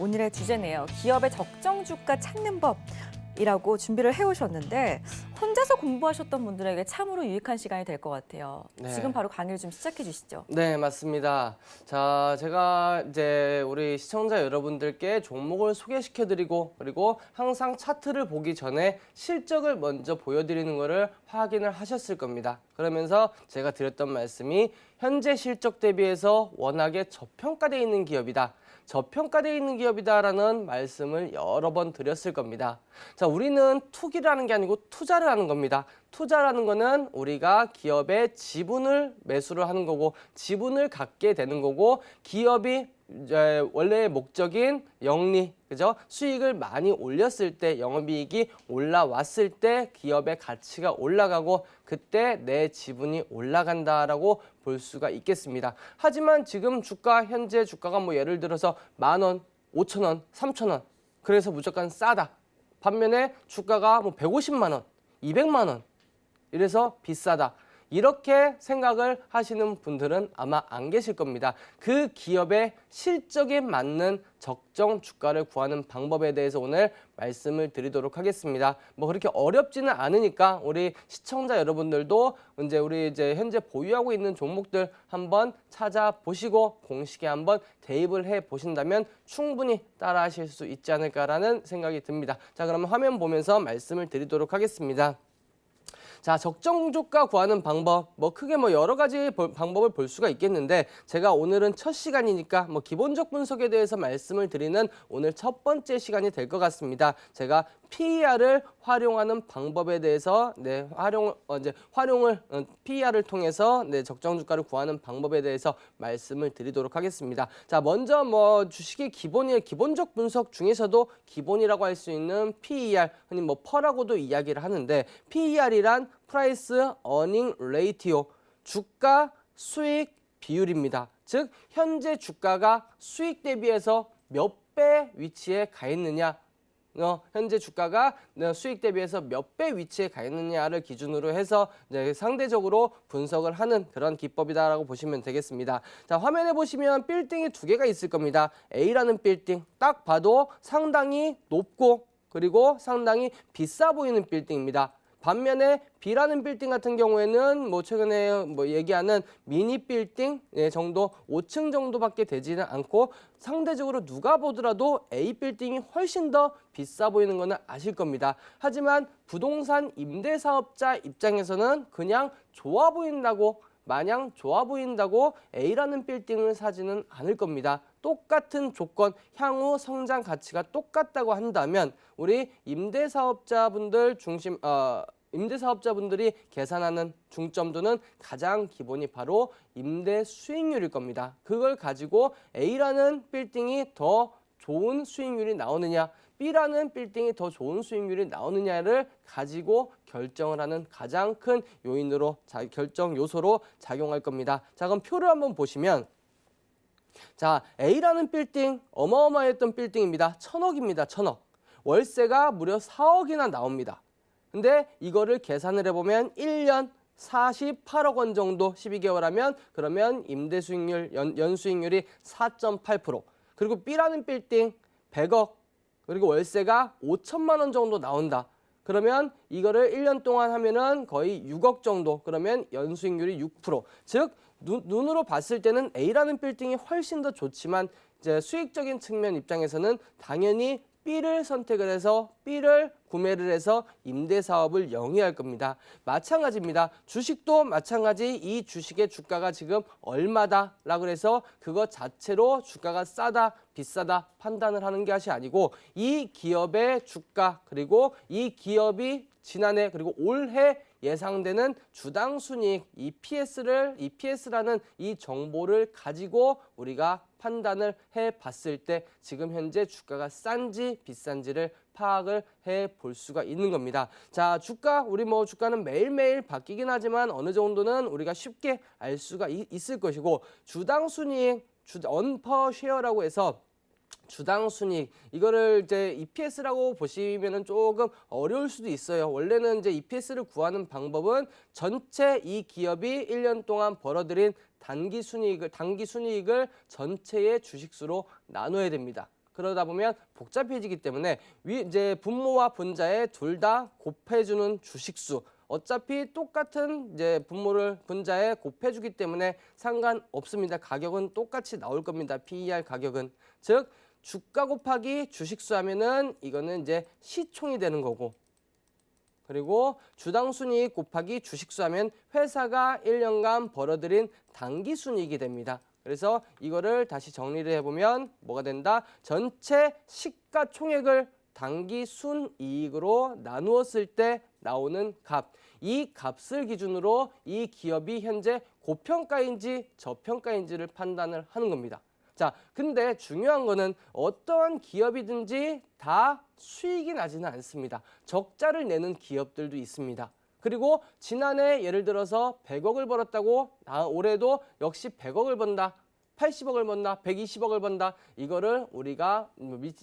오늘의 주제네요. 기업의 적정 주가 찾는 법이라고 준비를 해오셨는데 혼자서 공부하셨던 분들에게 참으로 유익한 시간이 될 것 같아요. 네. 지금 바로 강의를 좀 시작해 주시죠. 네, 맞습니다. 자, 제가 이제 우리 시청자 여러분들께 종목을 소개시켜드리고 그리고 항상 차트를 보기 전에 실적을 먼저 보여드리는 것을 확인을 하셨을 겁니다. 그러면서 제가 드렸던 말씀이 현재 실적 대비해서 워낙에 저평가되어 있는 기업이다. 저평가되어 있는 기업이다라는 말씀을 여러 번 드렸을 겁니다. 자, 우리는 투기를 하는 게 아니고 투자를 하는 겁니다. 투자라는 거는 우리가 기업의 지분을 매수를 하는 거고 지분을 갖게 되는 거고 기업이 이제 원래의 목적인 영리, 그죠? 수익을 많이 올렸을 때 영업이익이 올라왔을 때 기업의 가치가 올라가고 그때 내 지분이 올라간다라고 볼 수가 있겠습니다. 하지만 지금 주가 현재 주가가 뭐 예를 들어서 10,000원, 5,000원, 3,000원 그래서 무조건 싸다. 반면에 주가가 뭐 150만 원, 200만 원 이래서 비싸다. 이렇게 생각을 하시는 분들은 아마 안 계실 겁니다. 그 기업의 실적에 맞는 적정 주가를 구하는 방법에 대해서 오늘 말씀을 드리도록 하겠습니다. 뭐 그렇게 어렵지는 않으니까 우리 시청자 여러분들도 우리 현재 보유하고 있는 종목들 한번 찾아보시고 공식에 한번 대입을 해 보신다면 충분히 따라하실 수 있지 않을까라는 생각이 듭니다. 자, 그러면 화면 보면서 말씀을 드리도록 하겠습니다. 자, 적정 주가 구하는 방법, 크게 여러 가지 방법을 볼 수가 있겠는데 제가 오늘은 첫 시간이니까 기본적 분석에 대해서 말씀을 드리는 오늘 첫 번째 시간이 될 것 같습니다. 제가 PER을 활용하는 방법에 대해서 PER을 통해서 적정 주가를 구하는 방법에 대해서 말씀을 드리도록 하겠습니다. 자, 먼저 주식의 기본적 분석 중에서도 기본이라고 할 수 있는 PER, 흔히 퍼라고도 이야기를 하는데 PER이란 프라이스 어닝 레이티오, 주가 수익 비율입니다. 즉 현재 주가가 수익 대비해서 몇 배 위치에 가 있느냐, 현재 주가가 수익 대비해서 몇 배 위치에 가 있느냐를 기준으로 해서 상대적으로 분석을 하는 그런 기법이다라고 보시면 되겠습니다. 자, 화면에 보시면 빌딩이 두 개가 있을 겁니다. A라는 빌딩, 딱 봐도 상당히 높고 그리고 상당히 비싸 보이는 빌딩입니다. 반면에 B라는 빌딩 같은 경우에는 최근에 얘기하는 미니 빌딩 정도 5층 정도밖에 되지는 않고 상대적으로 누가 보더라도 A 빌딩이 훨씬 더 비싸 보이는 거는 아실 겁니다. 하지만 부동산 임대사업자 입장에서는 그냥 마냥 좋아 보인다고 A라는 빌딩을 사지는 않을 겁니다. 똑같은 조건, 향후 성장 가치가 똑같다고 한다면 우리 임대사업자분들이 계산하는 중점도는 가장 기본이 바로 임대 수익률일 겁니다. 그걸 가지고 A라는 빌딩이 더 좋은 수익률이 나오느냐, B라는 빌딩이 더 좋은 수익률이 나오느냐를 가지고 결정을 하는 가장 큰 결정 요소로 작용할 겁니다. 자, 그럼 표를 한번 보시면 자, A라는 빌딩 어마어마했던 빌딩입니다. 1,000억입니다. 1,000억. 월세가 무려 4억이나 나옵니다. 근데 이거를 계산을 해보면 1년 48억 원 정도 12개월 하면 그러면 임대 수익률 연수익률이 4.8%. 그리고 B라는 빌딩 100억 그리고 월세가 5천만 원 정도 나온다. 그러면 이거를 1년 동안 하면은 거의 6억 정도. 그러면 연수익률이 6%. 즉 눈으로 봤을 때는 A라는 빌딩이 훨씬 더 좋지만 이제 수익적인 측면 입장에서는 당연히 B를 선택을 해서 B를 구매를 해서 임대사업을 영위할 겁니다. 마찬가지입니다. 주식도 마찬가지 이 주식의 주가가 지금 얼마다라고 해서 그것 자체로 주가가 싸다 비싸다 판단을 하는 것이 아니고 이 기업의 주가 그리고 이 기업이 지난해 그리고 올해 예상되는 주당 순이익 EPS라는 이 정보를 가지고 우리가 판단을 해 봤을 때 지금 현재 주가가 싼지 비싼지를 파악을 해 볼 수가 있는 겁니다. 자, 우리 주가는 매일매일 바뀌긴 하지만 어느 정도는 우리가 쉽게 알 수가 있을 것이고 주당 순이익, 언퍼 쉐어라고 해서 주당 순이익 이거를 이제 EPS라고 보시면은 조금 어려울 수도 있어요. 원래는 이제 EPS를 구하는 방법은 전체 이 기업이 1년 동안 벌어들인 단기 순이익을 전체의 주식수로 나눠야 됩니다. 그러다 보면 복잡해지기 때문에 이제 분모와 분자에 둘 다 곱해주는 주식수. 어차피 똑같은 이제 분모를 분자에 곱해주기 때문에 상관없습니다. 가격은 똑같이 나올 겁니다. PER 가격은. 즉 주가 곱하기 주식수 하면은 이거는 이제 시총이 되는 거고, 그리고 주당 순이익 곱하기 주식수 하면 회사가 1년간 벌어들인 당기 순이익이 됩니다. 그래서 이거를 다시 정리를 해보면 뭐가 된다? 전체 시가총액을 당기 순이익으로 나누었을 때 나오는 값. 이 값을 기준으로 이 기업이 현재 고평가인지 저평가인지를 판단을 하는 겁니다. 자, 근데 중요한 거는 어떠한 기업이든지 다 수익이 나지는 않습니다. 적자를 내는 기업들도 있습니다. 그리고 지난해 예를 들어서 100억을 벌었다고 올해도 역시 100억을 번다. 80억을 번다, 120억을 번다. 이거를 우리가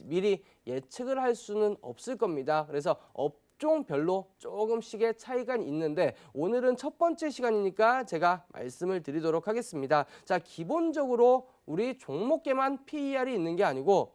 미리 예측을 할 수는 없을 겁니다. 그래서 업종별로 조금씩의 차이가 있는데 오늘은 첫 번째 시간이니까 제가 말씀을 드리도록 하겠습니다. 자, 기본적으로 우리 종목계만 PER이 있는 게 아니고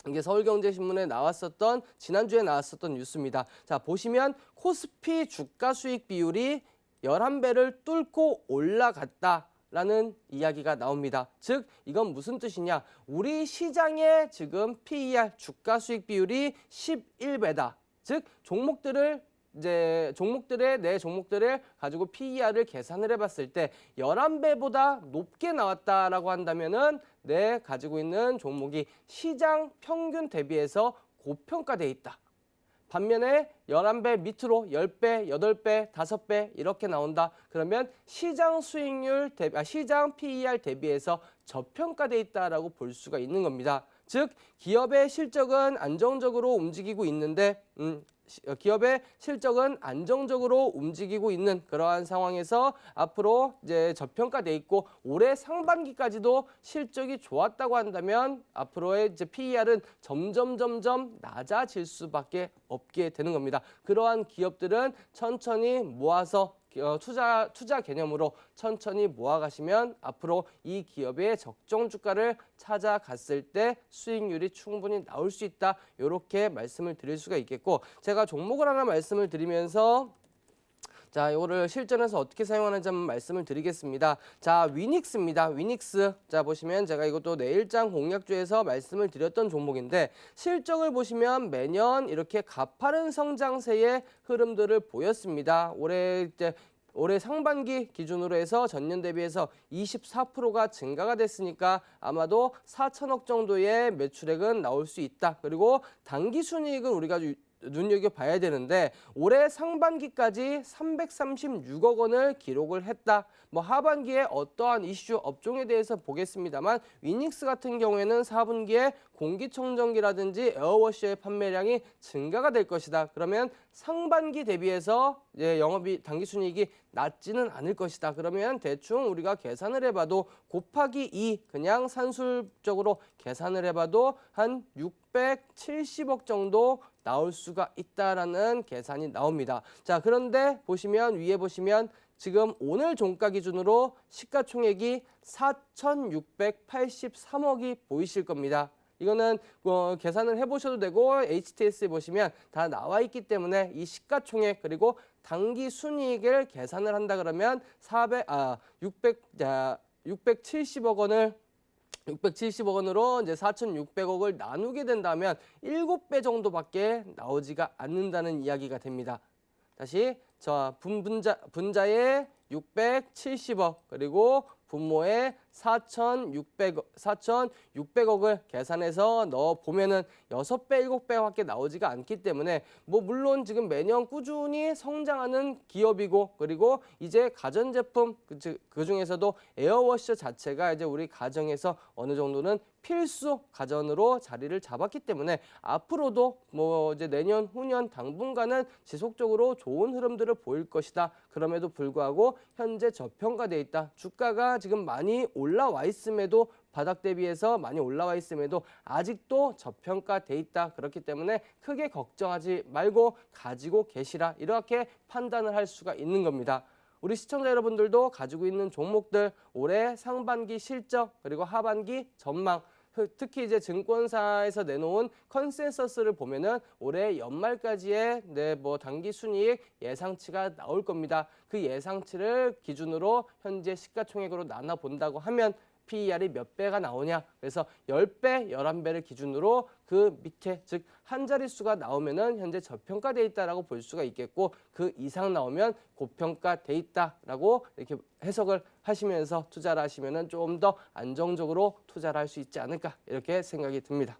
이게 서울경제신문에 나왔었던 지난주에 나왔었던 뉴스입니다. 자, 보시면 코스피 주가 수익 비율이 11배를 뚫고 올라갔다. 라는 이야기가 나옵니다. 즉 이건 무슨 뜻이냐? 우리 시장의 지금 PER 주가 수익 비율이 11배다. 즉 종목들의 내 종목들을 가지고 PER을 계산을 해봤을 때 11배보다 높게 나왔다라고 한다면은 내 가지고 있는 종목이 시장 평균 대비해서 고평가돼 있다. 반면에 11배 밑으로 10배, 8배, 5배 이렇게 나온다. 그러면 시장 수익률 시장 PER 대비해서 저평가돼 있다라고 볼 수가 있는 겁니다. 즉 기업의 실적은 안정적으로 움직이고 있는데 기업의 실적은 안정적으로 움직이고 있는 그러한 상황에서 앞으로 이제 저평가돼 있고 올해 상반기까지도 실적이 좋았다고 한다면 앞으로의 이제 PER은 점점 낮아질 수밖에 없게 되는 겁니다. 그러한 기업들은 천천히 모아서 투자 개념으로 천천히 모아가시면 앞으로 이 기업의 적정 주가를 찾아갔을 때 수익률이 충분히 나올 수 있다. 이렇게 말씀을 드릴 수가 있겠고 제가 종목을 하나 말씀을 드리면서 자, 이거를 실전에서 어떻게 사용하는지 한번 말씀을 드리겠습니다. 자, 위닉스입니다. 위닉스. 자, 보시면 제가 이것도 내일장 공략주에서 말씀을 드렸던 종목인데 실적을 보시면 매년 이렇게 가파른 성장세의 흐름들을 보였습니다. 올해 상반기 기준으로 해서 전년 대비해서 24%가 증가가 됐으니까 아마도 4천억 정도의 매출액은 나올 수 있다. 그리고 당기순이익을 우리가 눈여겨봐야 되는데 올해 상반기까지 336억 원을 기록을 했다. 뭐 하반기에 어떠한 이슈 업종에 대해서 보겠습니다만 위닉스 같은 경우에는 4분기에 공기청정기라든지 에어워셔의 판매량이 증가가 될 것이다. 그러면 상반기 대비해서 이제 영업이 당기순이익이 낮지는 않을 것이다. 그러면 대충 우리가 계산을 해봐도 곱하기 2 그냥 산술적으로 계산을 해봐도 한 670억 정도 나올 수가 있다라는 계산이 나옵니다. 자, 그런데 보시면 위에 보시면 지금 오늘 종가 기준으로 시가총액이 4,683억이 보이실 겁니다. 이거는 계산을 해보셔도 되고 HTS에 보시면 다 나와 있기 때문에 이 시가총액 그리고 당기 순이익을 계산을 한다 그러면 670억 원을 670억 원으로 이제 4,600억을 나누게 된다면 7배 정도밖에 나오지가 않는다는 이야기가 됩니다. 다시 분자의 670억 그리고 분모에 4,600억을 계산해서 넣어 보면은 6배, 7배밖에 나오지가 않기 때문에 뭐 물론 지금 매년 꾸준히 성장하는 기업이고 그리고 이제 가전제품 그 중에서도 에어워셔 자체가 이제 우리 가정에서 어느 정도는 필수 가전으로 자리를 잡았기 때문에 앞으로도 뭐 이제 내년, 후년 당분간은 지속적으로 좋은 흐름들을 보일 것이다. 그럼에도 불구하고 현재 저평가돼 있다. 주가가 지금 많이 올라와 있음에도 바닥 대비해서 많이 올라와 있음에도 아직도 저평가돼 있다. 그렇기 때문에 크게 걱정하지 말고 가지고 계시라. 이렇게 판단을 할 수가 있는 겁니다. 우리 시청자 여러분들도 가지고 있는 종목들 올해 상반기 실적 그리고 하반기 전망 특히 이제 증권사에서 내놓은 컨센서스를 보면은 올해 연말까지의 뭐 단기 순이익 예상치가 나올 겁니다. 그 예상치를 기준으로 현재 시가총액으로 나눠 본다고 하면 PER이 몇 배가 나오냐. 그래서 10배, 11배를 기준으로 그 밑에 즉 한 자릿수가 나오면은 현재 저평가돼 있다라고 볼 수가 있겠고 그 이상 나오면 고평가돼 있다라고 이렇게 해석을 하시면서 투자를 하시면은 좀 더 안정적으로 투자를 할 수 있지 않을까 이렇게 생각이 듭니다.